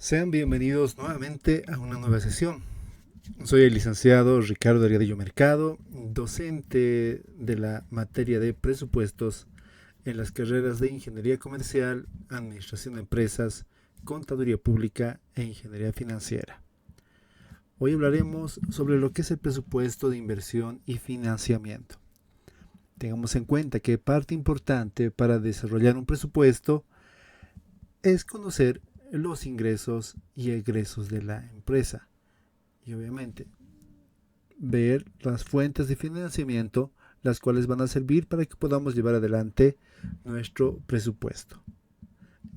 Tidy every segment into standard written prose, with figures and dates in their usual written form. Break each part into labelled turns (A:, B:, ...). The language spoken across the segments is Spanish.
A: Sean bienvenidos nuevamente a una nueva sesión. Soy el licenciado Ricardo Delgadillo Mercado, docente de la materia de presupuestos en las carreras de Ingeniería Comercial, Administración de Empresas, Contaduría Pública e Ingeniería Financiera. Hoy hablaremos sobre lo que es el presupuesto de inversión y financiamiento. Tengamos en cuenta que parte importante para desarrollar un presupuesto es conocer los ingresos y egresos de la empresa y obviamente ver las fuentes de financiamiento, las cuales van a servir para que podamos llevar adelante nuestro presupuesto.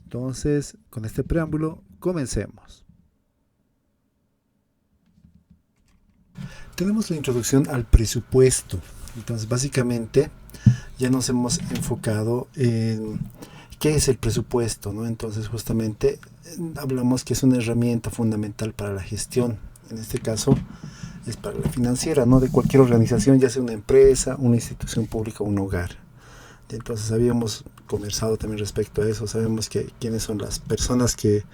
A: Entonces, con este preámbulo, comencemos. Tenemos la introducción al presupuesto. Entonces, básicamente, ya nos hemos enfocado en ¿qué es el presupuesto?, ¿no? Entonces, justamente hablamos que es una herramienta fundamental para la gestión. En este caso, es para la financiera, ¿no? De cualquier organización, ya sea una empresa, una institución pública o un hogar. Entonces, habíamos conversado también respecto a eso. Sabemos que quiénes son las personas que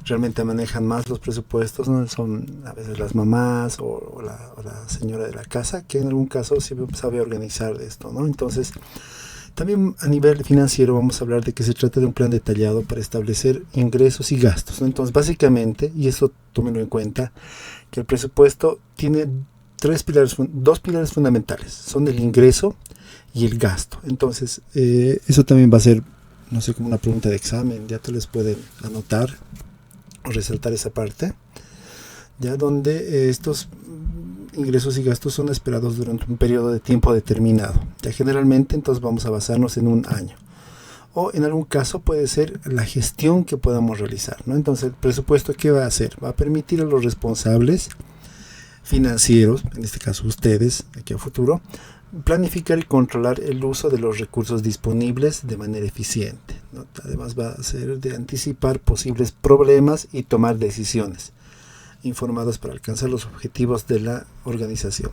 A: realmente manejan más los presupuestos, ¿no? Son a veces las mamás o la señora de la casa, que en algún caso sí sabe organizar esto, ¿no? Entonces, también a nivel financiero vamos a hablar de que se trata de un plan detallado para establecer ingresos y gastos, ¿no? Entonces, básicamente, y eso tómenlo en cuenta, que el presupuesto tiene dos pilares fundamentales, son el ingreso y el gasto. Entonces, eso también va a ser, no sé, como una pregunta de examen, ya te les pueden anotar o resaltar esa parte, ya donde estos ingresos y gastos son esperados durante un periodo de tiempo determinado. Ya generalmente entonces vamos a basarnos en un año. O en algún caso puede ser la gestión que podamos realizar, ¿no? Entonces el presupuesto, ¿qué va a hacer? Va a permitir a los responsables financieros, en este caso ustedes, aquí a futuro, planificar y controlar el uso de los recursos disponibles de manera eficiente, ¿no? Además va a ser de anticipar posibles problemas y tomar decisiones informadas para alcanzar los objetivos de la organización.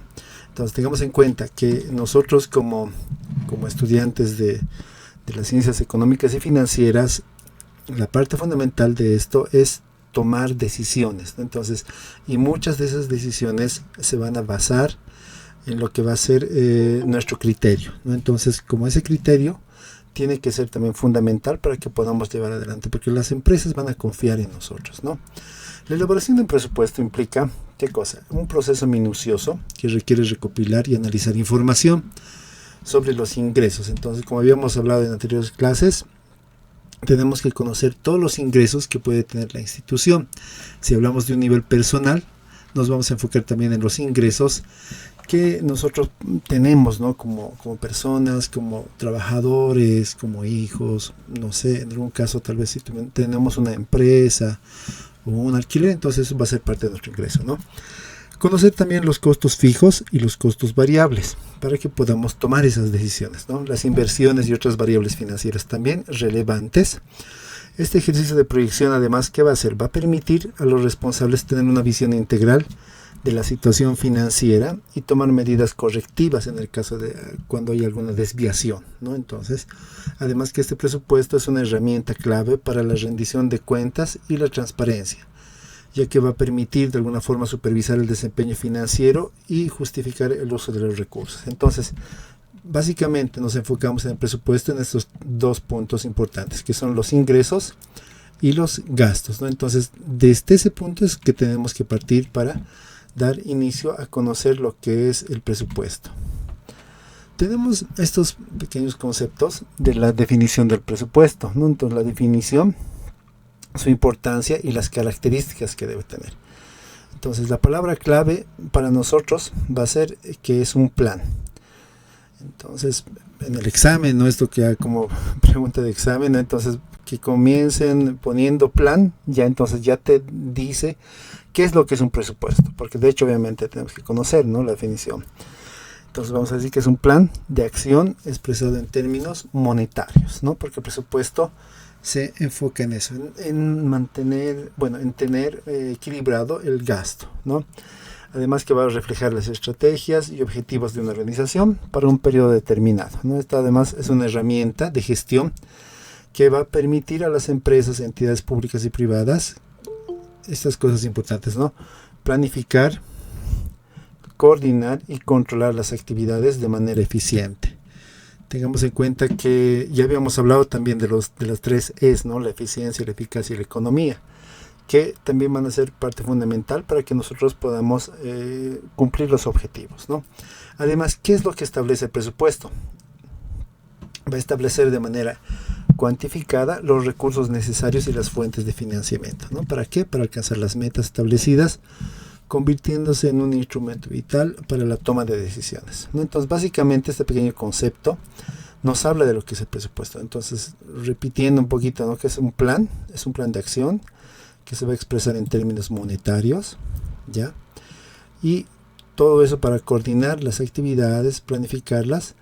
A: Entonces tengamos en cuenta que nosotros como estudiantes de las ciencias económicas y financieras, la parte fundamental de esto es tomar decisiones, ¿no? Entonces, y muchas de esas decisiones se van a basar en lo que va a ser nuestro criterio, ¿no? Entonces, como ese criterio tiene que ser también fundamental para que podamos llevar adelante, porque las empresas van a confiar en nosotros, ¿no? La elaboración de un presupuesto implica, ¿qué cosa? Un proceso minucioso que requiere recopilar y analizar información sobre los ingresos. Entonces, como habíamos hablado en anteriores clases, tenemos que conocer todos los ingresos que puede tener la institución. Si hablamos de un nivel personal, nos vamos a enfocar también en los ingresos que nosotros tenemos, ¿no? Como personas, como trabajadores, como hijos, no sé, en algún caso tal vez si tenemos una empresa o un alquiler, entonces eso va a ser parte de nuestro ingreso, ¿no? Conocer también los costos fijos y los costos variables para que podamos tomar esas decisiones, ¿no? Las inversiones y otras variables financieras también relevantes. Este ejercicio de proyección, además, ¿qué va a hacer? Va a permitir a los responsables tener una visión integral de la situación financiera y tomar medidas correctivas en el caso de cuando hay alguna desviación, ¿no? Entonces, además que este presupuesto es una herramienta clave para la rendición de cuentas y la transparencia, ya que va a permitir de alguna forma supervisar el desempeño financiero y justificar el uso de los recursos. Entonces, básicamente nos enfocamos en el presupuesto en estos dos puntos importantes, que son los ingresos y los gastos, ¿no? Entonces, desde ese punto es que tenemos que partir para dar inicio a conocer lo que es el presupuesto. Tenemos estos pequeños conceptos de la definición del presupuesto, ¿no? Entonces, la definición, su importancia y las características que debe tener. Entonces, la palabra clave para nosotros va a ser que es un plan. Entonces, en el examen, ¿no? Esto que como pregunta de examen, ¿no? Entonces, que comiencen poniendo plan, ya entonces ya te dice qué es lo que es un presupuesto, porque de hecho obviamente tenemos que conocer, ¿no? La definición. Entonces vamos a decir que es un plan de acción expresado en términos monetarios, ¿no? Porque el presupuesto se enfoca en eso, en mantener, en tener equilibrado el gasto, ¿no? Además que va a reflejar las estrategias y objetivos de una organización para un periodo determinado, ¿no? Esta además es una herramienta de gestión que va a permitir a las empresas, entidades públicas y privadas estas cosas importantes, ¿no? Planificar, coordinar y controlar las actividades de manera eficiente. Tengamos en cuenta que ya habíamos hablado también de las 3 E's, ¿no? La eficiencia, la eficacia y la economía, que también van a ser parte fundamental para que nosotros podamos cumplir los objetivos, ¿no? Además, ¿qué es lo que establece el presupuesto? Va a establecer de manera cuantificada los recursos necesarios y las fuentes de financiamiento, ¿no? ¿Para qué? Para alcanzar las metas establecidas, convirtiéndose en un instrumento vital para la toma de decisiones, ¿no? Entonces, básicamente, este pequeño concepto nos habla de lo que es el presupuesto. Entonces, repitiendo un poquito, ¿no? Que es un plan de acción que se va a expresar en términos monetarios, ¿ya? Y todo eso para coordinar las actividades, planificarlas,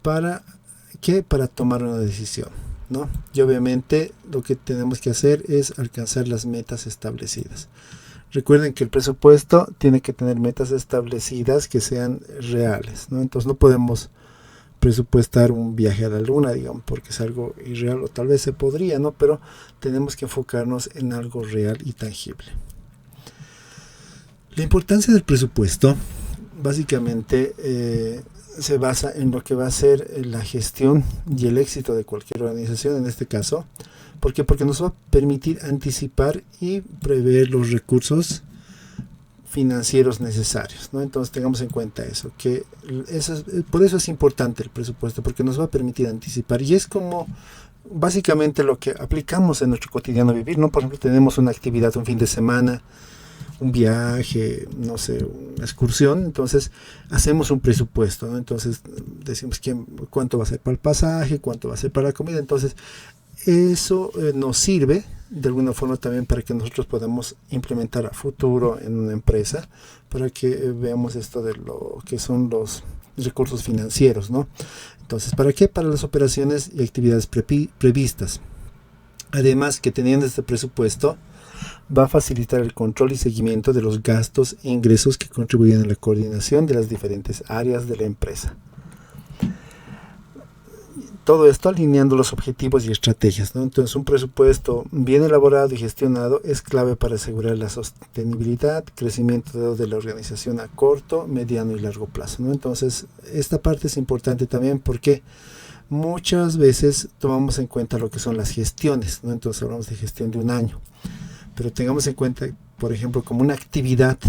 A: ¿para qué? Para tomar una decisión, ¿no? Y obviamente lo que tenemos que hacer es alcanzar las metas establecidas. Recuerden que el presupuesto tiene que tener metas establecidas que sean reales, ¿no? Entonces no podemos presupuestar un viaje a la luna, digamos, porque es algo irreal, o tal vez se podría, ¿no? Pero tenemos que enfocarnos en algo real y tangible. La importancia del presupuesto básicamente se basa en lo que va a ser la gestión y el éxito de cualquier organización, en este caso. ¿Por qué? Porque nos va a permitir anticipar y prever los recursos financieros necesarios, ¿no? Entonces tengamos en cuenta eso, por eso es importante el presupuesto, porque nos va a permitir anticipar, y es como básicamente lo que aplicamos en nuestro cotidiano vivir, ¿no? Por ejemplo, tenemos una actividad, un fin de semana, un viaje, no sé, una excursión, entonces hacemos un presupuesto, ¿no? Entonces decimos cuánto va a ser para el pasaje, cuánto va a ser para la comida. Entonces eso nos sirve de alguna forma también para que nosotros podamos implementar a futuro en una empresa, para que veamos esto de lo que son los recursos financieros, ¿no? Entonces, ¿para qué? Para las operaciones y actividades previstas. Además, que teniendo este presupuesto va a facilitar el control y seguimiento de los gastos e ingresos que contribuyen a la coordinación de las diferentes áreas de la empresa. Todo esto alineando los objetivos y estrategias, ¿no? Entonces, un presupuesto bien elaborado y gestionado es clave para asegurar la sostenibilidad, crecimiento de la organización a corto, mediano y largo plazo, ¿no? Entonces, esta parte es importante también porque muchas veces tomamos en cuenta lo que son las gestiones, ¿no? Entonces, hablamos de gestión de un año, pero tengamos en cuenta, por ejemplo, como una actividad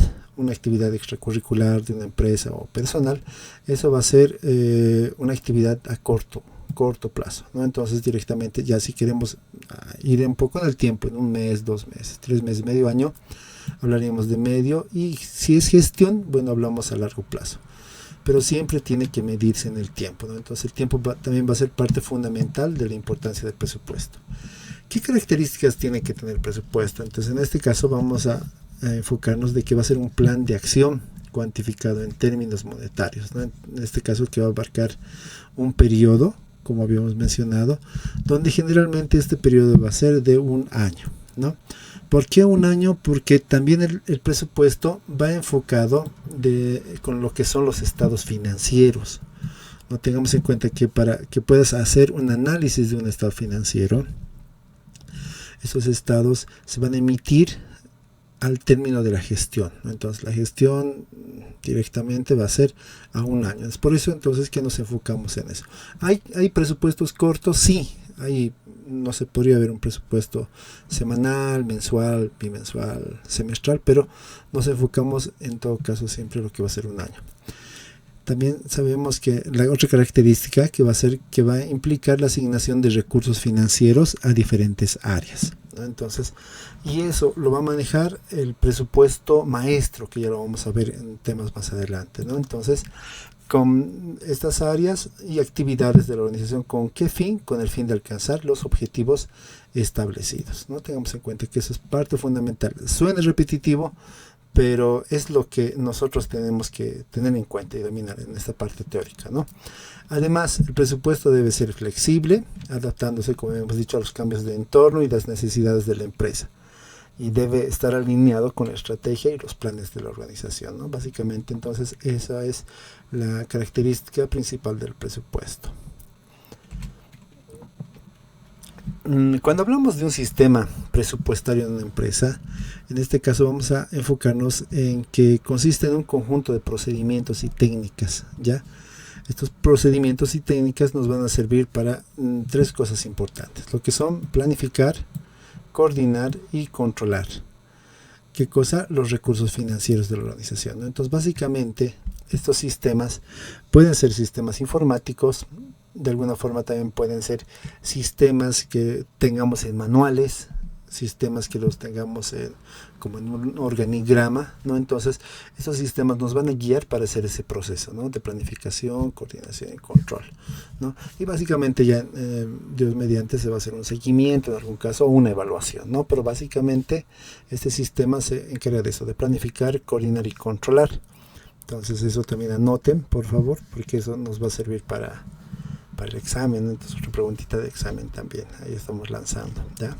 A: extracurricular de una empresa o personal, eso va a ser una actividad a corto plazo, ¿no? Entonces directamente, ya si queremos ir un poco en el tiempo, en un mes, 2 meses, 3 meses, medio año, hablaríamos de medio, y si es gestión, bueno, hablamos a largo plazo, pero siempre tiene que medirse en el tiempo, ¿no? Entonces el tiempo también va a ser parte fundamental de la importancia del presupuesto. ¿Qué características tiene que tener el presupuesto? Entonces, en este caso vamos a enfocarnos de que va a ser un plan de acción cuantificado en términos monetarios, ¿no? En este caso, que va a abarcar un periodo, como habíamos mencionado, donde generalmente este periodo va a ser de un año, ¿no? ¿Por qué un año? Porque también el presupuesto va enfocado con lo que son los estados financieros. No tengamos en cuenta que para que puedas hacer un análisis de un estado financiero, esos estados se van a emitir al término de la gestión, ¿no? Entonces la gestión directamente va a ser a un año. Es por eso entonces que nos enfocamos en eso. ¿Hay presupuestos cortos? Sí, no se podría haber un presupuesto semanal, mensual, bimensual, semestral, pero nos enfocamos en todo caso siempre en lo que va a ser un año. También sabemos que la otra característica que va a implicar la asignación de recursos financieros a diferentes áreas, ¿no? Entonces, y eso lo va a manejar el presupuesto maestro, que ya lo vamos a ver en temas más adelante, ¿no? Entonces, con estas áreas y actividades de la organización, ¿con qué fin? Con el fin de alcanzar los objetivos establecidos, ¿no? Tengamos en cuenta que eso es parte fundamental. Suena repetitivo, pero es lo que nosotros tenemos que tener en cuenta y dominar en esta parte teórica, ¿no? Además, el presupuesto debe ser flexible, adaptándose, como hemos dicho, a los cambios de entorno y las necesidades de la empresa. Y debe estar alineado con la estrategia y los planes de la organización, ¿no? Básicamente, entonces, esa es la característica principal del presupuesto. Cuando hablamos de un sistema presupuestario en una empresa. En este caso vamos a enfocarnos en que consiste en un conjunto de procedimientos y técnicas, ¿ya? Estos procedimientos y técnicas nos van a servir para tres cosas importantes, lo que son planificar, coordinar y controlar. ¿Qué cosa? Los recursos financieros de la organización, ¿no? Entonces, básicamente, estos sistemas pueden ser sistemas informáticos, de alguna forma también pueden ser sistemas que tengamos en manuales, sistemas que los tengamos como en un organigrama, ¿no? Entonces, estos sistemas nos van a guiar para hacer ese proceso, ¿no? De planificación, coordinación y control, ¿no? Y básicamente ya, Dios mediante, se va a hacer un seguimiento, en algún caso, o una evaluación, ¿no? Pero básicamente, este sistema se encarga de eso, de planificar, coordinar y controlar. Entonces, eso también anoten, por favor, porque eso nos va a servir para el examen. Entonces, otra preguntita de examen también, ahí estamos lanzando, ¿ya?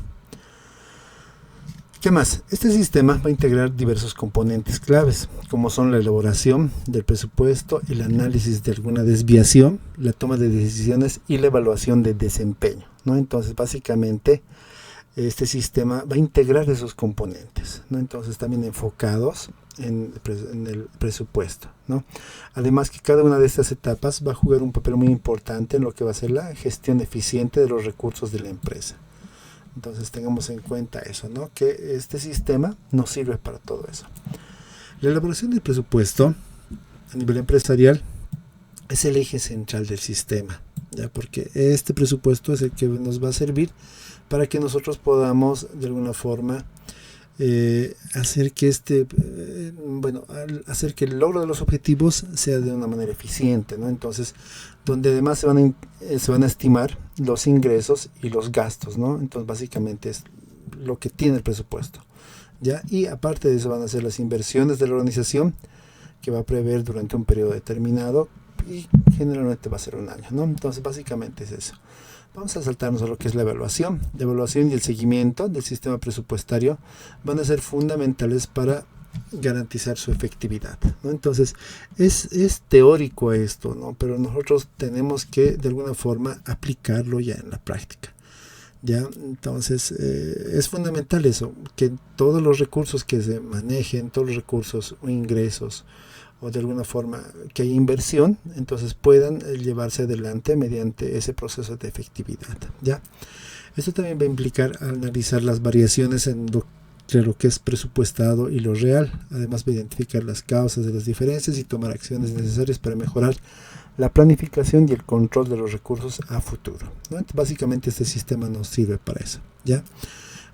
A: ¿Qué más? Este sistema va a integrar diversos componentes claves, como son la elaboración del presupuesto, el análisis de alguna desviación, la toma de decisiones y la evaluación de desempeño, ¿no? Entonces, básicamente, este sistema va a integrar esos componentes, ¿no? Entonces, también enfocados en el presupuesto, ¿no? Además que cada una de estas etapas va a jugar un papel muy importante en lo que va a ser la gestión eficiente de los recursos de la empresa. Entonces tengamos en cuenta eso, ¿no? Que este sistema nos sirve para todo eso. La elaboración del presupuesto a nivel empresarial es el eje central del sistema, ¿ya? Porque este presupuesto es el que nos va a servir para que nosotros podamos de alguna forma hacer que hacer que el logro de los objetivos sea de una manera eficiente, ¿no? Entonces, donde además se van a estimar los ingresos y los gastos, ¿no? Entonces, básicamente es lo que tiene el presupuesto, ¿ya? Y aparte de eso van a ser las inversiones de la organización que va a prever durante un periodo determinado y generalmente va a ser un año, ¿no? Entonces, básicamente es eso. Vamos a saltarnos a lo que es la evaluación. La evaluación y el seguimiento del sistema presupuestario van a ser fundamentales para garantizar su efectividad, ¿no? Entonces, es teórico esto, ¿no? Pero nosotros tenemos que, de alguna forma, aplicarlo ya en la práctica, ¿ya? Entonces, es fundamental eso, que todos los recursos que se manejen, todos los recursos o ingresos, o de alguna forma que haya inversión, entonces puedan llevarse adelante mediante ese proceso de efectividad, ¿ya? Esto también va a implicar analizar las variaciones entre lo que es presupuestado y lo real. Además va a identificar las causas de las diferencias y tomar acciones necesarias para mejorar la planificación y el control de los recursos a futuro, ¿no? Entonces, básicamente este sistema nos sirve para eso, ¿ya?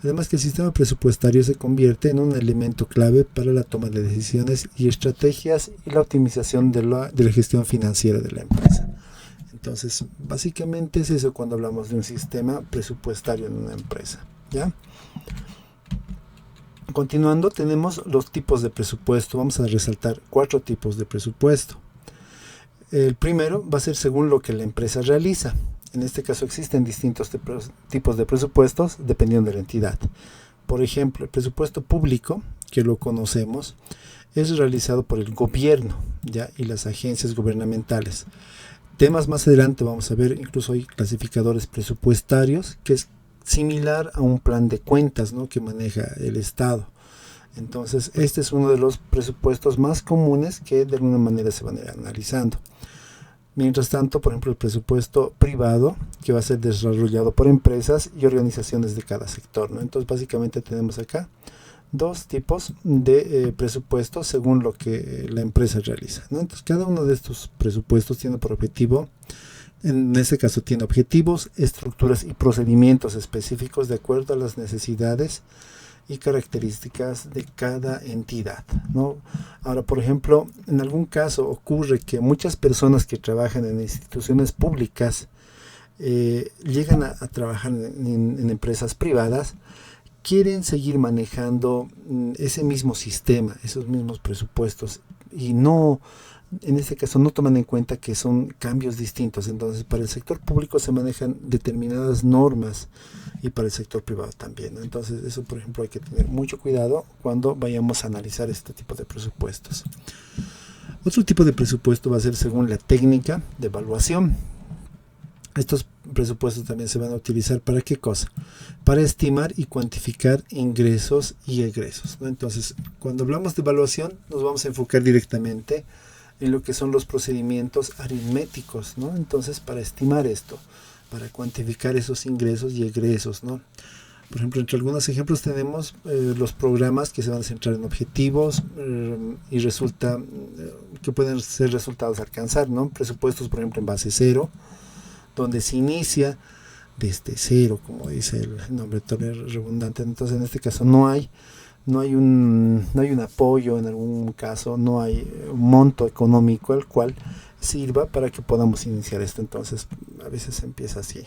A: Además que el sistema presupuestario se convierte en un elemento clave para la toma de decisiones y estrategias y la optimización de la gestión financiera de la empresa. Entonces, básicamente es eso cuando hablamos de un sistema presupuestario en una empresa, ¿ya? Continuando, tenemos los tipos de presupuesto. Vamos a resaltar 4 tipos de presupuesto. El primero va a ser según lo que la empresa realiza. En este caso existen distintos tipos de presupuestos dependiendo de la entidad. Por ejemplo, el presupuesto público, que lo conocemos, es realizado por el gobierno, ¿ya? Y las agencias gubernamentales. Temas más adelante vamos a ver, incluso hay clasificadores presupuestarios, que es similar a un plan de cuentas, ¿no? Que maneja el Estado. Entonces, este es uno de los presupuestos más comunes que de alguna manera se van a ir analizando. Mientras tanto, por ejemplo, el presupuesto privado, que va a ser desarrollado por empresas y organizaciones de cada sector, ¿no? Entonces, básicamente tenemos acá 2 tipos de presupuestos según lo que la empresa realiza, ¿no? Entonces, cada uno de estos presupuestos tiene por objetivo, en este caso tiene objetivos, estructuras y procedimientos específicos de acuerdo a las necesidades y características de cada entidad, ¿no? Ahora, por ejemplo, en algún caso ocurre que muchas personas que trabajan en instituciones públicas llegan a trabajar en empresas privadas, quieren seguir manejando ese mismo sistema, esos mismos presupuestos, y no, en este caso no toman en cuenta que son cambios distintos. Entonces, para el sector público se manejan determinadas normas y para el sector privado también, ¿no? Entonces, eso, por ejemplo, hay que tener mucho cuidado cuando vayamos a analizar este tipo de presupuestos. Otro tipo de presupuesto va a ser según la técnica de evaluación. Estos presupuestos también se van a utilizar ¿para qué cosa? Para estimar y cuantificar ingresos y egresos, ¿no? Entonces, cuando hablamos de evaluación, nos vamos a enfocar directamente en lo que son los procedimientos aritméticos, ¿no? Entonces, para estimar esto, para cuantificar esos ingresos y egresos, ¿no? Por ejemplo, entre algunos ejemplos tenemos los programas que se van a centrar en objetivos y resulta que pueden ser resultados a alcanzar, ¿no? Presupuestos, por ejemplo, en base cero, donde se inicia desde cero, como dice el nombre redundante. Entonces, en este caso no hay un apoyo, en algún caso no hay un monto económico al cual sirva para que podamos iniciar esto. Entonces, a veces empieza así.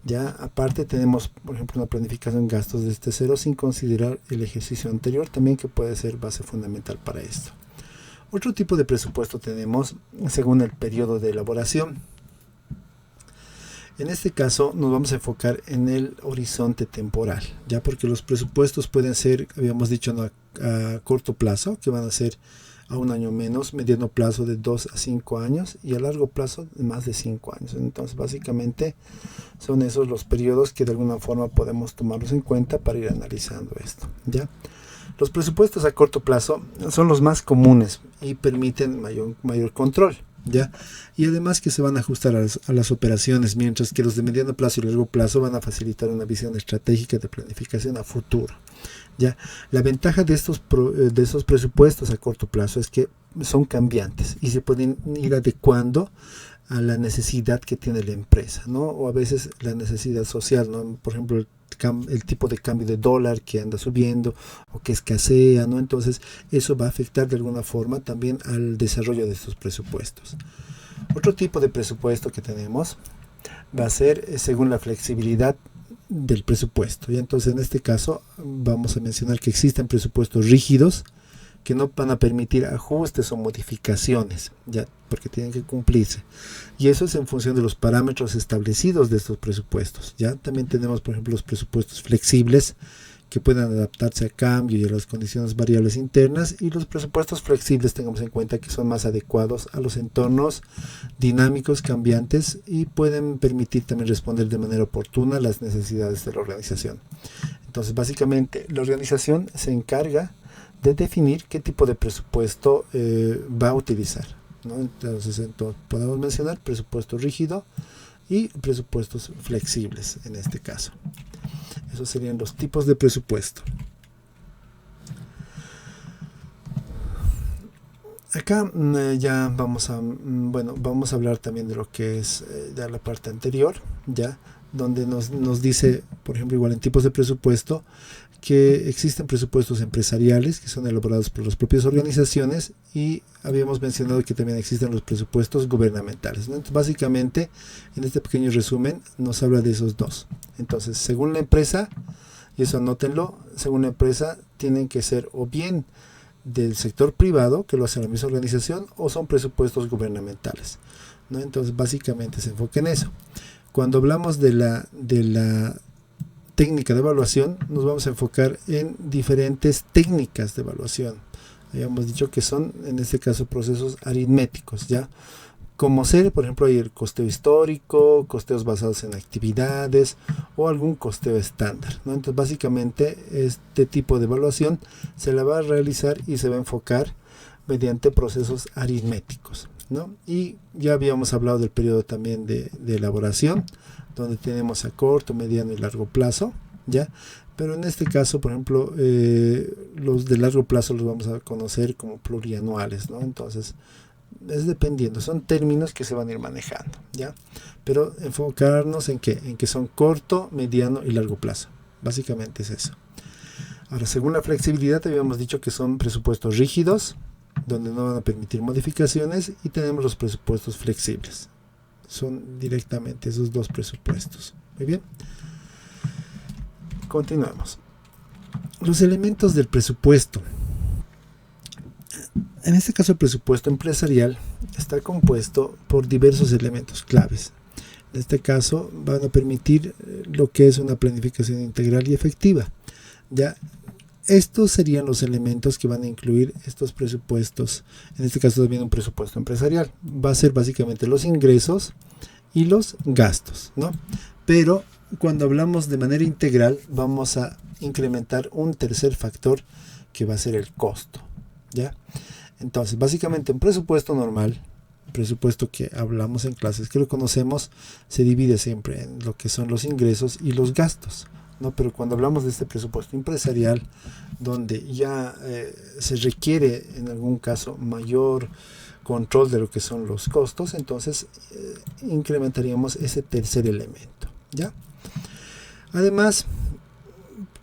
A: Ya aparte tenemos, por ejemplo, una planificación de gastos desde cero sin considerar el ejercicio anterior, también, que puede ser base fundamental para esto. Otro tipo de presupuesto tenemos según el periodo de elaboración. En este caso nos vamos a enfocar en el horizonte temporal, ya, porque los presupuestos pueden ser, habíamos dicho, ¿no?, a corto plazo, que van a ser a un año menos, mediano plazo de 2 a 5 años y a largo plazo de más de 5 años. Entonces, básicamente son esos los periodos que de alguna forma podemos tomarlos en cuenta para ir analizando esto, ¿ya? Los presupuestos a corto plazo son los más comunes y permiten mayor control, ¿ya? Y además que se van a ajustar a las operaciones, mientras que los de mediano plazo y largo plazo van a facilitar una visión estratégica de planificación a futuro, ¿ya? La ventaja de estos presupuestos a corto plazo es que son cambiantes y se pueden ir adecuando a la necesidad que tiene la empresa, ¿no? O a veces la necesidad social, ¿no? Por ejemplo, el tipo de cambio de dólar que anda subiendo o que escasea, ¿no? Entonces eso va a afectar de alguna forma también al desarrollo de estos presupuestos. Otro tipo de presupuesto que tenemos va a ser según la flexibilidad del presupuesto, y entonces en este caso vamos a mencionar que existen presupuestos rígidos que no van a permitir ajustes o modificaciones, ya, porque tienen que cumplirse, y eso es en función de los parámetros establecidos de estos presupuestos. Ya también tenemos, por ejemplo, los presupuestos flexibles que puedan adaptarse a cambio y a las condiciones variables internas, y los presupuestos flexibles tengamos en cuenta que son más adecuados a los entornos dinámicos, cambiantes, y pueden permitir también responder de manera oportuna a las necesidades de la organización. Entonces, básicamente, la organización se encarga de definir qué tipo de presupuesto va a utilizar, ¿no? Entonces podemos mencionar presupuesto rígido y presupuestos flexibles en este caso. Esos serían los tipos de presupuesto. Acá ya vamos a hablar también de lo que es ya la parte anterior, ya, donde nos dice, por ejemplo, igual en tipos de presupuesto, que existen presupuestos empresariales que son elaborados por las propias organizaciones, y habíamos mencionado que también existen los presupuestos gubernamentales, ¿no? Entonces, básicamente, en este pequeño resumen nos habla de esos dos. Entonces, según la empresa, y eso anótenlo, según la empresa tienen que ser o bien del sector privado, que lo hace la misma organización, o son presupuestos gubernamentales, ¿no? Entonces, básicamente se enfoca en eso. Cuando hablamos de la técnica de evaluación, nos vamos a enfocar en diferentes técnicas de evaluación. Habíamos dicho que son, en este caso, procesos aritméticos, ¿ya? Como ser, por ejemplo, hay el costeo histórico, costeos basados en actividades o algún costeo estándar, ¿no? Entonces, básicamente, este tipo de evaluación se la va a realizar y se va a enfocar mediante procesos aritméticos, ¿no? Y ya habíamos hablado del periodo también de elaboración, donde tenemos a corto, mediano y largo plazo, ¿ya? Pero en este caso, por ejemplo, los de largo plazo los vamos a conocer como plurianuales, ¿no? Entonces, es dependiendo, son términos que se van a ir manejando, ¿ya? Pero enfocarnos en que son corto, mediano y largo plazo. Básicamente es eso. Ahora, según la flexibilidad, habíamos dicho que son presupuestos rígidos, donde no van a permitir modificaciones, y tenemos los presupuestos flexibles. Son directamente esos dos presupuestos. Muy bien. Continuamos. Los elementos del presupuesto. En este caso, el presupuesto empresarial está compuesto por diversos elementos claves. En este caso, van a permitir lo que es una planificación integral y efectiva. Ya, estos serían los elementos que van a incluir estos presupuestos. En este caso también un presupuesto empresarial. Va a ser básicamente los ingresos y los gastos, ¿no? Pero cuando hablamos de manera integral, vamos a incrementar un tercer factor que va a ser el costo, ¿ya? Entonces, básicamente un presupuesto normal, presupuesto que hablamos en clases, que lo conocemos, se divide siempre en lo que son los ingresos y los gastos, ¿no? Pero cuando hablamos de este presupuesto empresarial, donde ya se requiere en algún caso mayor control de lo que son los costos, entonces incrementaríamos ese tercer elemento, ¿ya? Además,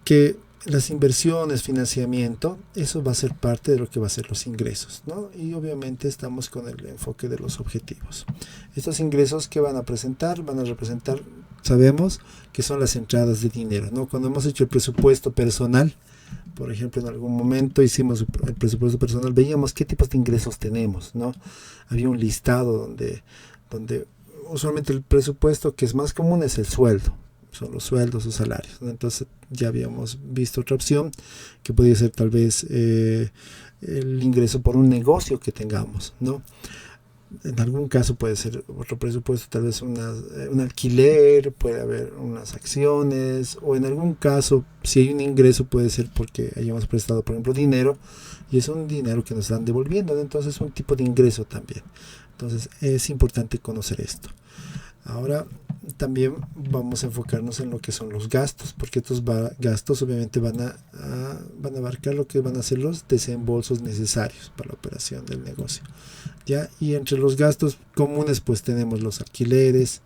A: que las inversiones, financiamiento, eso va a ser parte de lo que va a ser los ingresos, ¿no? Y obviamente estamos con el enfoque de los objetivos. Estos ingresos que van a presentar, van a representar, sabemos que son las entradas de dinero, ¿no? Cuando hemos hecho el presupuesto personal, por ejemplo, en algún momento hicimos el presupuesto personal, veíamos qué tipos de ingresos tenemos, ¿no? Había un listado donde usualmente el presupuesto que es más común es el sueldo, son los sueldos o salarios, ¿no? Entonces ya habíamos visto otra opción que podría ser tal vez el ingreso por un negocio que tengamos, ¿no? En algún caso puede ser otro presupuesto, tal vez un alquiler, puede haber unas acciones, o en algún caso, si hay un ingreso, puede ser porque hayamos prestado, por ejemplo, dinero, y es un dinero que nos están devolviendo, ¿no? Entonces es un tipo de ingreso también. Entonces es importante conocer esto. Ahora también vamos a enfocarnos en lo que son los gastos, porque estos gastos obviamente van a abarcar lo que van a ser los desembolsos necesarios para la operación del negocio, ¿ya? Y entre los gastos comunes pues tenemos los alquileres.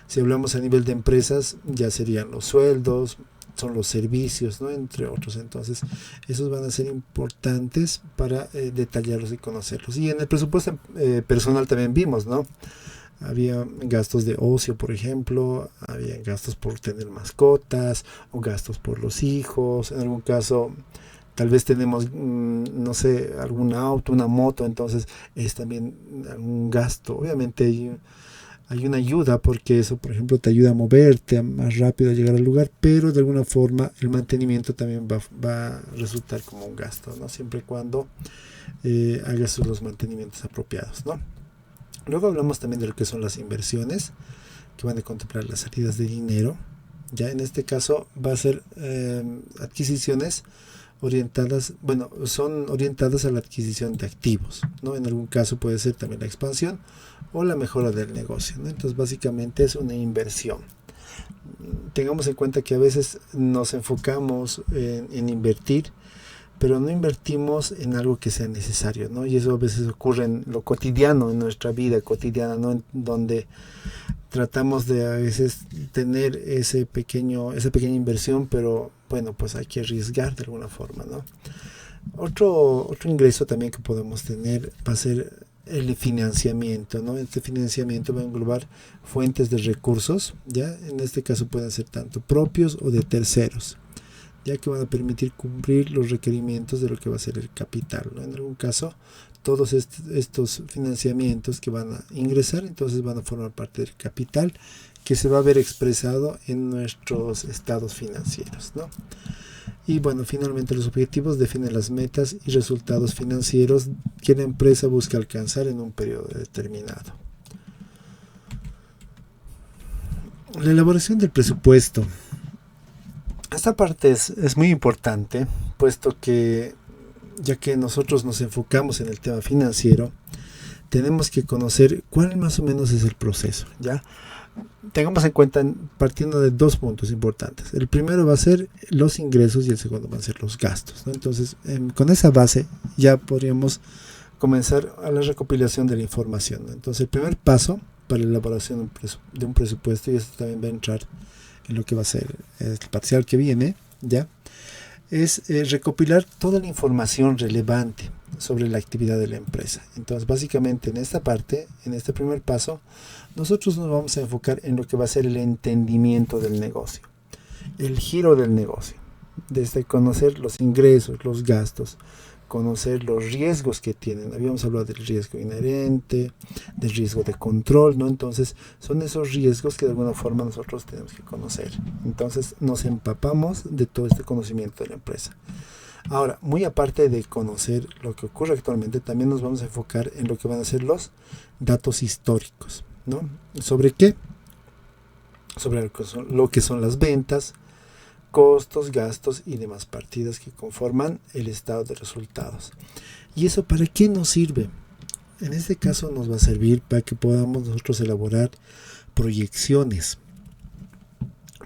A: Si hablamos a nivel de empresas, ya serían los sueldos, son los servicios, ¿no? Entre otros. Entonces esos van a ser importantes para detallarlos y conocerlos. Y en el presupuesto personal también vimos, ¿no? Había gastos de ocio, por ejemplo, había gastos por tener mascotas o gastos por los hijos. En algún caso, tal vez tenemos, no sé, algún auto, una moto, entonces es también un gasto. Obviamente hay una ayuda porque eso, por ejemplo, te ayuda a moverte más rápido a llegar al lugar, pero de alguna forma el mantenimiento también va a resultar como un gasto, ¿no? Siempre y cuando hagas los mantenimientos apropiados, ¿no? Luego hablamos también de lo que son las inversiones, que van a contemplar las salidas de dinero. Ya en este caso va a ser adquisiciones orientadas, bueno, son orientadas a la adquisición de activos, ¿no? En algún caso puede ser también la expansión o la mejora del negocio, ¿no? Entonces básicamente es una inversión. Tengamos en cuenta que a veces nos enfocamos en invertir, pero no invertimos en algo que sea necesario, ¿no? Y eso a veces ocurre en lo cotidiano, en nuestra vida cotidiana, ¿no? En donde tratamos de a veces tener esa pequeña inversión, pero bueno, pues hay que arriesgar de alguna forma, ¿no? Otro ingreso también que podemos tener va a ser el financiamiento, ¿no? Este financiamiento va a englobar fuentes de recursos, ¿ya? En este caso pueden ser tanto propios o de terceros, ya que van a permitir cumplir los requerimientos de lo que va a ser el capital, ¿no? En algún caso, todos estos financiamientos que van a ingresar, entonces van a formar parte del capital que se va a ver expresado en nuestros estados financieros, ¿no? Y bueno, finalmente los objetivos definen las metas y resultados financieros que la empresa busca alcanzar en un periodo determinado. La elaboración del presupuesto. Esta parte es muy importante, puesto que ya que nosotros nos enfocamos en el tema financiero, tenemos que conocer cuál más o menos es el proceso, ¿ya? Tengamos en cuenta, partiendo de dos puntos importantes. El primero va a ser los ingresos y el segundo van a ser los gastos, ¿no? Entonces, con esa base ya podríamos comenzar a la recopilación de la información, ¿no? Entonces, el primer paso para la elaboración de un presupuesto, y esto también va a entrar en lo que va a ser el parcial que viene, ¿ya? Es recopilar toda la información relevante sobre la actividad de la empresa. Entonces, básicamente en esta parte, en este primer paso, nosotros nos vamos a enfocar en lo que va a ser el entendimiento del negocio, el giro del negocio, desde conocer los ingresos, los gastos, conocer los riesgos que tienen. Habíamos hablado del riesgo inherente, del riesgo de control, ¿no? Entonces, son esos riesgos que de alguna forma nosotros tenemos que conocer. Entonces, nos empapamos de todo este conocimiento de la empresa. Ahora, muy aparte de conocer lo que ocurre actualmente, también nos vamos a enfocar en lo que van a ser los datos históricos, ¿no? ¿Sobre qué? sobre lo que son las ventas, costos, gastos y demás partidas que conforman el estado de resultados. ¿Y eso para qué nos sirve? En este caso nos va a servir para que podamos nosotros elaborar proyecciones,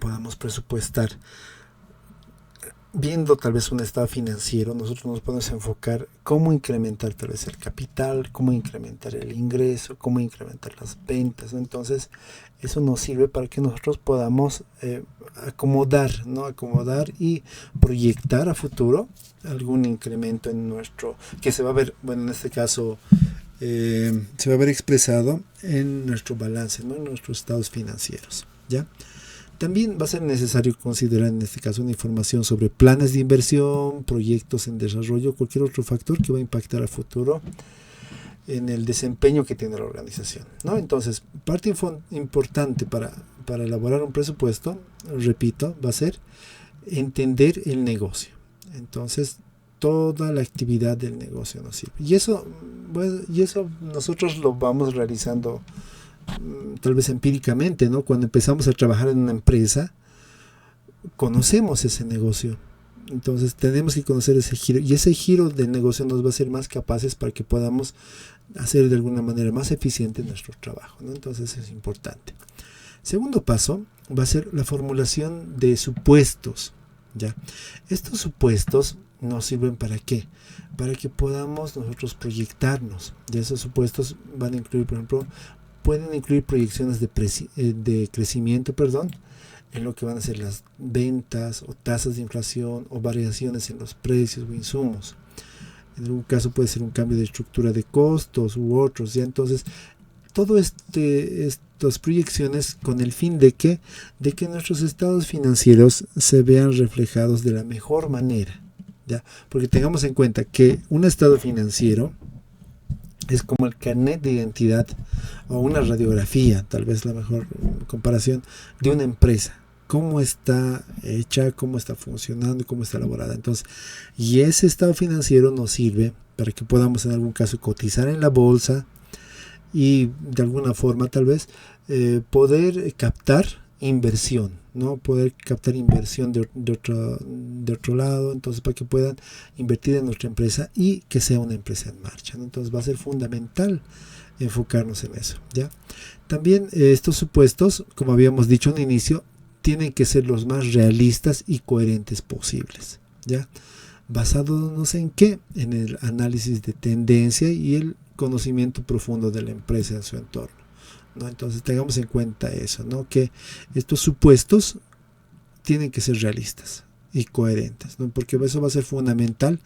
A: podamos presupuestar. Viendo tal vez un estado financiero, nosotros nos podemos enfocar cómo incrementar tal vez el capital, cómo incrementar el ingreso, cómo incrementar las ventas, ¿no? Entonces, eso nos sirve para que nosotros podamos acomodar, ¿no? Acomodar y proyectar a futuro algún incremento en nuestro, que se va a ver, bueno, en este caso, se va a ver expresado en nuestro balance, ¿no? En nuestros estados financieros, ¿ya? También va a ser necesario considerar en este caso una información sobre planes de inversión, proyectos en desarrollo, cualquier otro factor que va a impactar a futuro en el desempeño que tiene la organización, ¿no? Entonces, parte importante para elaborar un presupuesto, repito, va a ser entender el negocio. Entonces, toda la actividad del negocio nos sirve. Y eso nosotros lo vamos realizando tal vez empíricamente, ¿no? Cuando empezamos a trabajar en una empresa, conocemos ese negocio. Entonces tenemos que conocer ese giro, y ese giro del negocio nos va a hacer más capaces para que podamos hacer de alguna manera más eficiente nuestro trabajo, ¿no? Entonces es importante. Segundo paso va a ser la formulación de supuestos, ¿ya? Estos supuestos nos sirven ¿para qué? Para que podamos nosotros proyectarnos. Y esos supuestos van a incluir, por ejemplo, pueden incluir proyecciones de crecimiento, en lo que van a ser las ventas o tasas de inflación o variaciones en los precios o insumos. En algún caso puede ser un cambio de estructura de costos u otros, ¿ya? Entonces, todo estas proyecciones con el fin de que nuestros estados financieros se vean reflejados de la mejor manera, ¿ya? Porque tengamos en cuenta que un estado financiero es como el carnet de identidad o una radiografía, tal vez la mejor comparación, de una empresa. Cómo está hecha, cómo está funcionando, cómo está elaborada. Entonces, y ese estado financiero nos sirve para que podamos en algún caso cotizar en la bolsa y de alguna forma tal vez poder captar inversión, ¿no? Poder captar inversión de otro lado, entonces para que puedan invertir en nuestra empresa y que sea una empresa en marcha, ¿no? Entonces va a ser fundamental enfocarnos en eso, ¿ya? También estos supuestos, como habíamos dicho al inicio, tienen que ser los más realistas y coherentes posibles, ¿ya? ¿Basados en qué? En el análisis de tendencia y el conocimiento profundo de la empresa en su entorno, ¿no? Entonces tengamos en cuenta eso, ¿no? Que estos supuestos tienen que ser realistas y coherentes, ¿no? Porque eso va a ser fundamental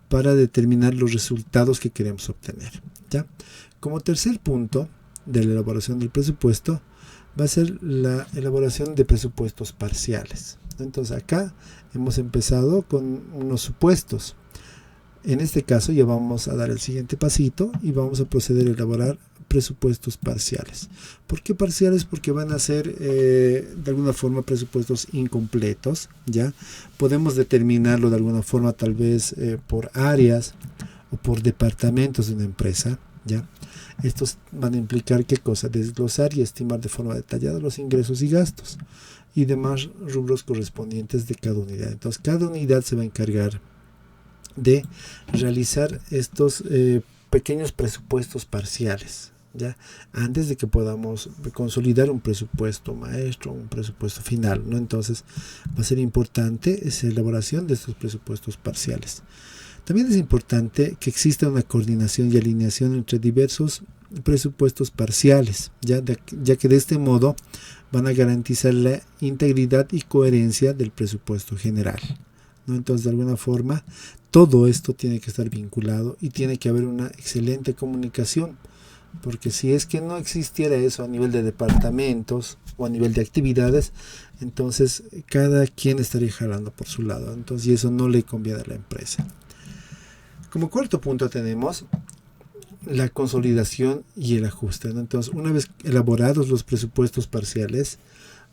A: para determinar los resultados que queremos obtener, ¿ya? Como tercer punto de la elaboración del presupuesto va a ser la elaboración de presupuestos parciales. Entonces acá hemos empezado con unos supuestos. En este caso ya vamos a dar el siguiente pasito y vamos a proceder a elaborar presupuestos parciales. ¿Por qué parciales? Porque van a ser de alguna forma presupuestos incompletos, ¿ya? Podemos determinarlo de alguna forma tal vez por áreas o por departamentos de una empresa, ¿ya? Estos van a implicar ¿qué cosa? Desglosar y estimar de forma detallada los ingresos y gastos y demás rubros correspondientes de cada unidad. Entonces cada unidad se va a encargar de realizar estos pequeños presupuestos parciales, ¿ya? Antes de que podamos consolidar un presupuesto maestro, un presupuesto final, ¿no? Entonces va a ser importante esa elaboración de estos presupuestos parciales. También es importante que exista una coordinación y alineación entre diversos presupuestos parciales, ya que de este modo van a garantizar la integridad y coherencia del presupuesto general, ¿no? Entonces, de alguna forma, todo esto tiene que estar vinculado y tiene que haber una excelente comunicación, porque si es que no existiera eso a nivel de departamentos o a nivel de actividades, entonces cada quien estaría jalando por su lado, entonces, y eso no le conviene a la empresa. Como cuarto punto tenemos la consolidación y el ajuste, ¿no? Entonces, una vez elaborados los presupuestos parciales,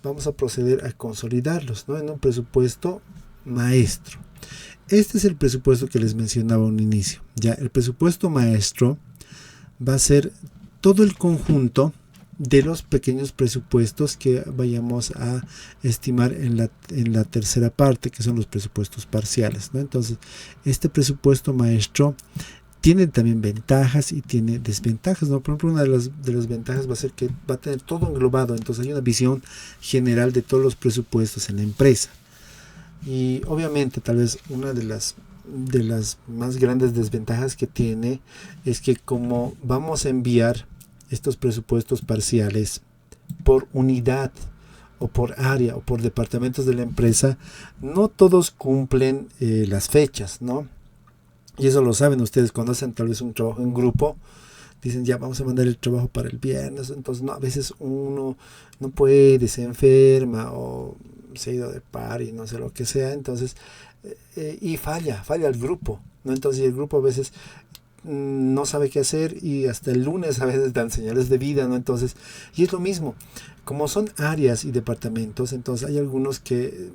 A: vamos a proceder a consolidarlos, ¿no? En un presupuesto maestro. Este es el presupuesto que les mencionaba a un inicio. Ya, el presupuesto maestro va a ser todo el conjunto de los pequeños presupuestos que vayamos a estimar en la tercera parte, que son los presupuestos parciales, ¿no? Entonces, este presupuesto maestro tiene también ventajas y tiene desventajas, ¿no? Por ejemplo, una de las ventajas va a ser que va a tener todo englobado, entonces hay una visión general de todos los presupuestos en la empresa. Y obviamente tal vez una de las más grandes desventajas que tiene es que como vamos a enviar estos presupuestos parciales por unidad o por área o por departamentos de la empresa, no todos cumplen las fechas, ¿no? Y eso lo saben ustedes cuando hacen tal vez un trabajo en grupo. Dicen, ya vamos a mandar el trabajo para el viernes. Entonces, no, a veces uno no puede, se enferma o se ha ido de par y no sé lo que sea. Entonces, y falla el grupo, ¿no? Entonces, el grupo a veces no sabe qué hacer y hasta el lunes a veces dan señales de vida, ¿no? Entonces, y es lo mismo. Como son áreas y departamentos, entonces hay algunos que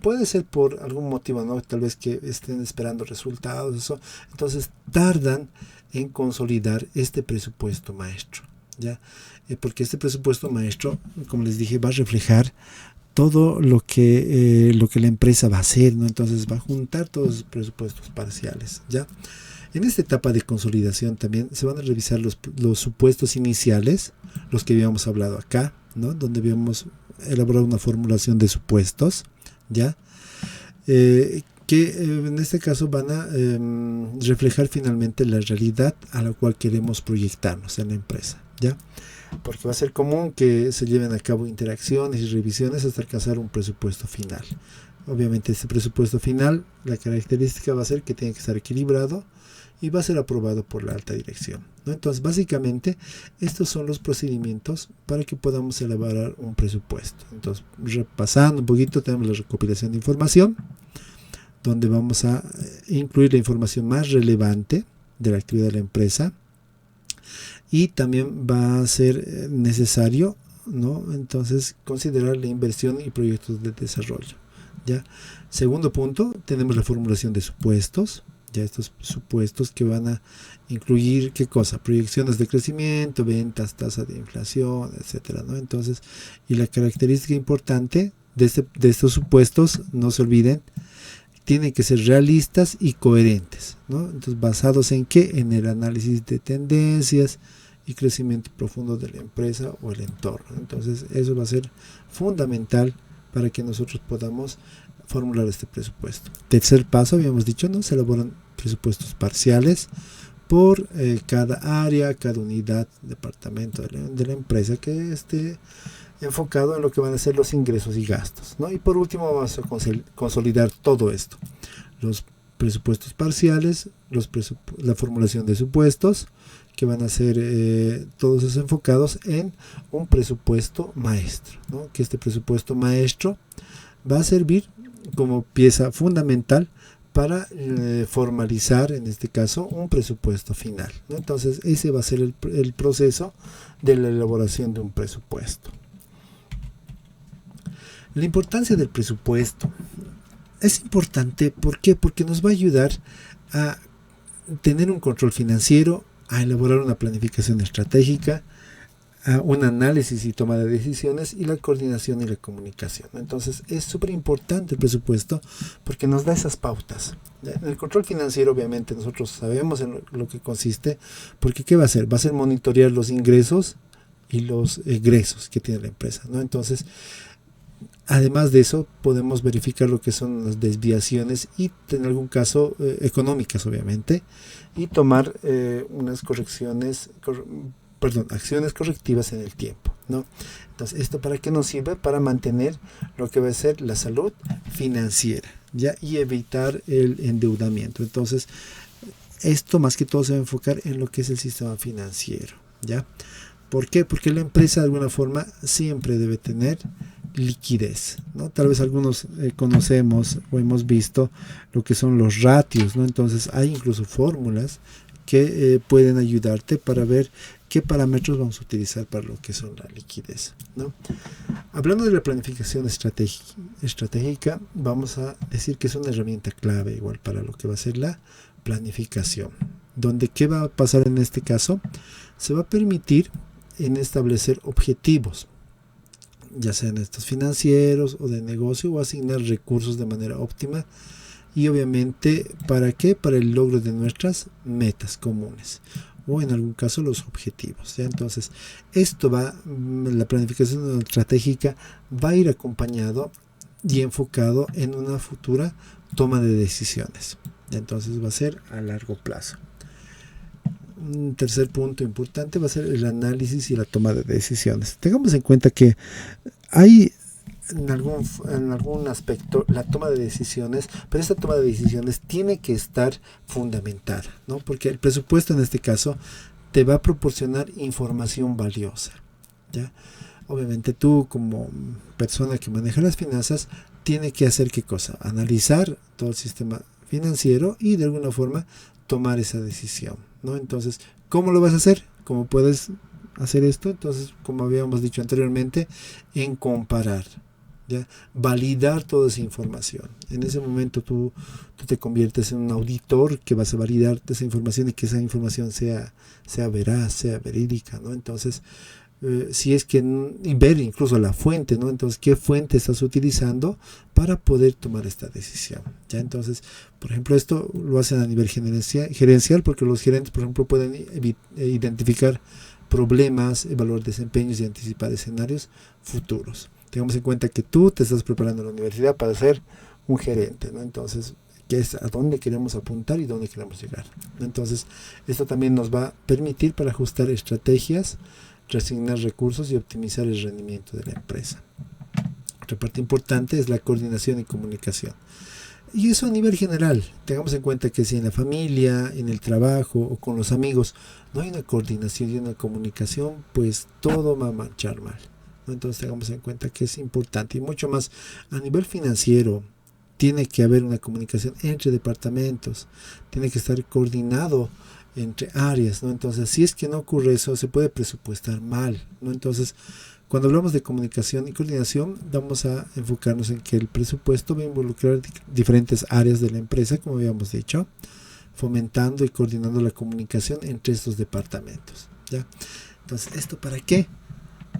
A: puede ser por algún motivo, ¿no? Tal vez que estén esperando resultados, eso. Entonces tardan en consolidar este presupuesto maestro, ¿ya? Porque este presupuesto maestro, como les dije, va a reflejar todo lo que la empresa va a hacer, ¿no? Entonces va a juntar todos los presupuestos parciales, ¿ya? En esta etapa de consolidación también se van a revisar los supuestos iniciales, los que habíamos hablado acá, ¿no? Donde habíamos elaborado una formulación de supuestos, ¿ya? Que en este caso van a reflejar finalmente la realidad a la cual queremos proyectarnos en la empresa, ¿ya? Porque va a ser común que se lleven a cabo interacciones y revisiones hasta alcanzar un presupuesto final. Obviamente este presupuesto final, la característica va a ser que tiene que estar equilibrado y va a ser aprobado por la alta dirección, ¿no? Entonces, básicamente, estos son los procedimientos para que podamos elaborar un presupuesto. Entonces, repasando un poquito, tenemos la recopilación de información, donde vamos a incluir la información más relevante de la actividad de la empresa, y también va a ser necesario, ¿no? Entonces, considerar la inversión y proyectos de desarrollo, ¿ya? Segundo punto, tenemos la formulación de supuestos. Ya estos supuestos que van a incluir, ¿qué cosa? Proyecciones de crecimiento, ventas, tasa de inflación, etcétera, ¿no? Entonces, y la característica importante de estos supuestos, no se olviden, tienen que ser realistas y coherentes, ¿no? Entonces, ¿basados en qué? En el análisis de tendencias y crecimiento profundo de la empresa o el entorno. Entonces, eso va a ser fundamental para que nosotros podamos formular este presupuesto. Tercer paso, habíamos dicho, ¿no? Se elaboran presupuestos parciales por cada área, cada unidad, departamento de la empresa que esté enfocado en lo que van a ser los ingresos y gastos, ¿no? Y por último vamos a consolidar todo esto. Los presupuestos parciales, la formulación de supuestos, que van a ser todos esos enfocados en un presupuesto maestro, ¿no? Que este presupuesto maestro va a servir como pieza fundamental para formalizar, en este caso, un presupuesto final, ¿no? Entonces, ese va a ser el proceso de la elaboración de un presupuesto. La importancia del presupuesto es importante, ¿por qué? Porque nos va a ayudar a tener un control financiero, a elaborar una planificación estratégica, a un análisis y toma de decisiones y la coordinación y la comunicación. Entonces es súper importante el presupuesto porque nos da esas pautas. En el control financiero obviamente nosotros sabemos en lo que consiste, porque ¿qué va a hacer? Va a ser monitorear los ingresos y los egresos que tiene la empresa, ¿no? Entonces, además de eso, podemos verificar lo que son las desviaciones y en algún caso económicas obviamente, y tomar unas acciones correctivas en el tiempo, ¿no? Entonces, ¿esto para qué nos sirve? Para mantener lo que va a ser la salud financiera, ¿ya? Y evitar el endeudamiento. Entonces, esto más que todo se va a enfocar en lo que es el sistema financiero, ¿ya? ¿Por qué? Porque la empresa de alguna forma siempre debe tener liquidez, ¿no? Tal vez algunos conocemos o hemos visto lo que son los ratios, ¿no? Entonces hay incluso fórmulas que pueden ayudarte para ver qué parámetros vamos a utilizar para lo que son la liquidez, ¿no? Hablando de la planificación estratégica, vamos a decir que es una herramienta clave igual para lo que va a ser la planificación, donde ¿qué va a pasar en este caso? Se va a permitir en establecer objetivos, ya sean estos financieros o de negocio, o asignar recursos de manera óptima. Y obviamente, ¿para qué? Para el logro de nuestras metas comunes, o en algún caso los objetivos, ¿ya? Entonces, la planificación estratégica va a ir acompañado y enfocado en una futura toma de decisiones. Entonces va a ser a largo plazo. Un tercer punto importante va a ser el análisis y la toma de decisiones. Tengamos en cuenta que hay en algún aspecto la toma de decisiones, pero esta toma de decisiones tiene que estar fundamentada, ¿no? Porque el presupuesto en este caso te va a proporcionar información valiosa, ¿ya? Obviamente tú, como persona que maneja las finanzas, tiene que hacer ¿qué cosa? Analizar todo el sistema financiero y de alguna forma tomar esa decisión, ¿no? Entonces, ¿cómo lo vas a hacer? ¿Cómo puedes hacer esto? Entonces, como habíamos dicho anteriormente, en comparar, ¿ya? Validar toda esa información. En ese momento tú te conviertes en un auditor que vas a validar esa información y que esa información sea veraz, sea verídica, ¿no? Entonces, si es que, y ver incluso la fuente, ¿no? Entonces, ¿qué fuente estás utilizando para poder tomar esta decisión? ¿Ya? Entonces, por ejemplo, esto lo hacen a nivel gerencial, porque los gerentes, por ejemplo, pueden identificar problemas, evaluar desempeños y anticipar escenarios futuros. Tengamos en cuenta que tú te estás preparando en la universidad para ser un gerente, ¿no? Entonces, ¿qué es a dónde queremos apuntar y dónde queremos llegar? Entonces, esto también nos va a permitir para ajustar estrategias, reasignar recursos y optimizar el rendimiento de la empresa. Otra parte importante es la coordinación y comunicación. Y eso a nivel general. Tengamos en cuenta que si en la familia, en el trabajo o con los amigos no hay una coordinación y una comunicación, pues todo va a marchar mal, ¿no? Entonces tengamos en cuenta que es importante, y mucho más a nivel financiero. Tiene que haber una comunicación entre departamentos, tiene que estar coordinado entre áreas, ¿no? Entonces, si es que no ocurre eso, se puede presupuestar mal, ¿no? Entonces, cuando hablamos de comunicación y coordinación, vamos a enfocarnos en que el presupuesto va a involucrar diferentes áreas de la empresa, como habíamos dicho, fomentando y coordinando la comunicación entre estos departamentos, ¿ya? Entonces, ¿esto para qué?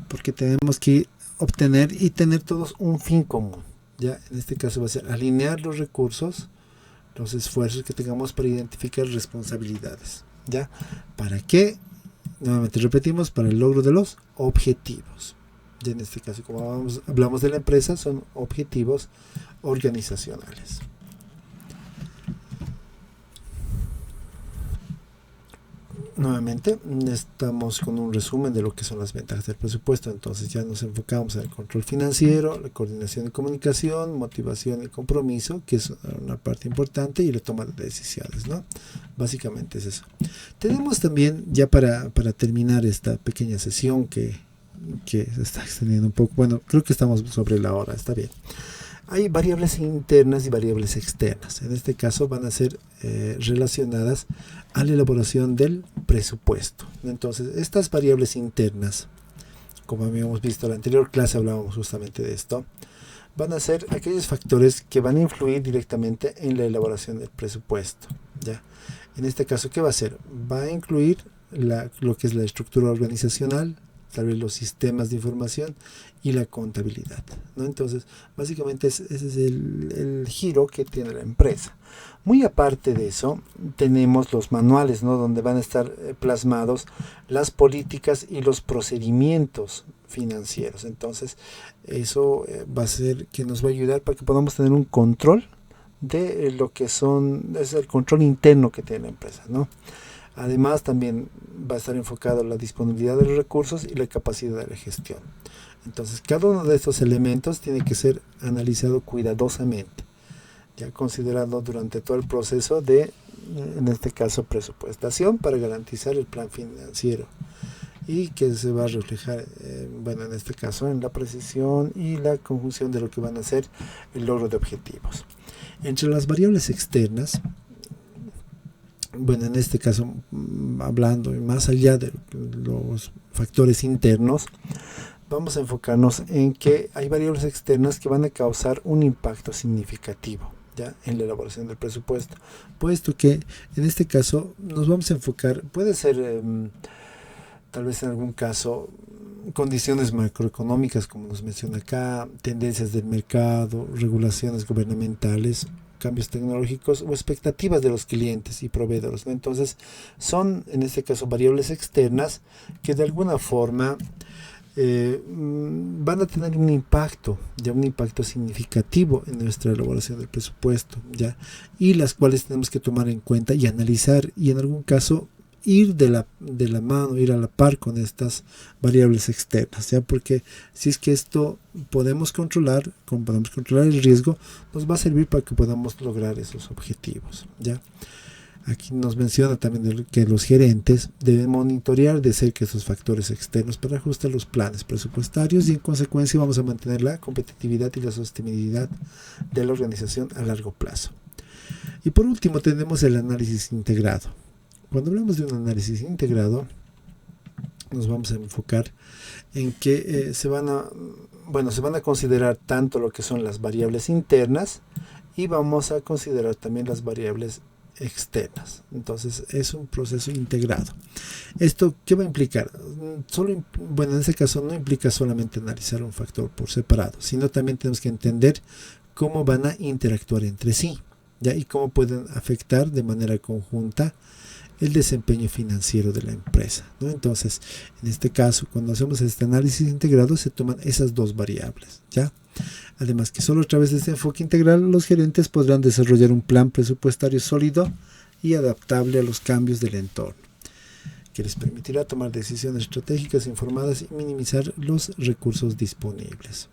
A: Porque tenemos que obtener y tener todos un fin común, ¿ya? En este caso va a ser alinear los recursos, los esfuerzos que tengamos para identificar responsabilidades, ¿ya? ¿Para qué? Nuevamente repetimos, para el logro de los objetivos. Y en este caso, como hablamos de la empresa, son objetivos organizacionales. Nuevamente, estamos con un resumen de lo que son las ventajas del presupuesto. Entonces ya nos enfocamos en el control financiero, la coordinación y comunicación, motivación y compromiso, que es una parte importante, y la toma de decisiones, ¿no? Básicamente es eso. Tenemos también, ya para terminar esta pequeña sesión que se está extendiendo un poco, bueno, creo que estamos sobre la hora, está bien. Hay variables internas y variables externas. En este caso van a ser relacionadas a la elaboración del presupuesto. Entonces, estas variables internas, como habíamos visto en la anterior clase, hablábamos justamente de esto, van a ser aquellos factores que van a influir directamente en la elaboración del presupuesto, ¿ya? En este caso, ¿qué va a hacer? Va a incluir lo que es la estructura organizacional, tal vez los sistemas de información y la contabilidad, ¿no? Entonces, básicamente ese es el giro que tiene la empresa. Muy aparte de eso, tenemos los manuales, ¿no? Donde van a estar plasmados las políticas y los procedimientos financieros. Entonces, eso va a ser que nos va a ayudar para que podamos tener un control de lo que es el control interno que tiene la empresa, ¿no? Además, también va a estar enfocado en la disponibilidad de los recursos y la capacidad de la gestión. Entonces, cada uno de estos elementos tiene que ser analizado cuidadosamente, ya considerando durante todo el proceso de, en este caso, presupuestación, para garantizar el plan financiero, y que se va a reflejar, en este caso, en la precisión y la conjunción de lo que van a ser el logro de objetivos. Entre las variables externas, en este caso, hablando más allá de los factores internos, vamos a enfocarnos en que hay variables externas que van a causar un impacto significativo, ¿ya?, en la elaboración del presupuesto, puesto que en este caso nos vamos a enfocar, puede ser tal vez en algún caso condiciones macroeconómicas, como nos menciona acá, tendencias del mercado, regulaciones gubernamentales, cambios tecnológicos o expectativas de los clientes y proveedores, ¿no? Entonces, son en este caso variables externas que de alguna forma van a tener un impacto significativo en nuestra elaboración del presupuesto, ¿ya? Y las cuales tenemos que tomar en cuenta y analizar, y en algún caso ir de la mano, ir a la par con estas variables externas, ¿ya? Porque si es que esto podemos controlar el riesgo, nos va a servir para que podamos lograr esos objetivos, ¿ya? Aquí nos menciona también que los gerentes deben monitorear de cerca esos factores externos para ajustar los planes presupuestarios, y en consecuencia vamos a mantener la competitividad y la sostenibilidad de la organización a largo plazo. Y por último tenemos el análisis integrado. Cuando hablamos de un análisis integrado, nos vamos a enfocar en que se van a considerar tanto lo que son las variables internas, y vamos a considerar también las variables externas. Entonces es un proceso integrado. ¿Esto qué va a implicar? En este caso no implica solamente analizar un factor por separado, sino también tenemos que entender cómo van a interactuar entre sí, ¿ya? Y cómo pueden afectar de manera conjunta el desempeño financiero de la empresa, ¿no? Entonces, en este caso, cuando hacemos este análisis integrado, se toman esas dos variables, ¿ya? Además que solo a través de este enfoque integral los gerentes podrán desarrollar un plan presupuestario sólido y adaptable a los cambios del entorno, que les permitirá tomar decisiones estratégicas informadas y minimizar los recursos disponibles,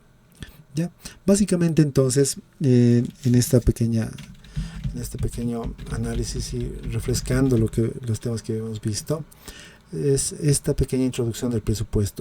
A: ¿ya? Básicamente, entonces, en este pequeño análisis y refrescando los temas que hemos visto, es esta pequeña introducción del presupuesto.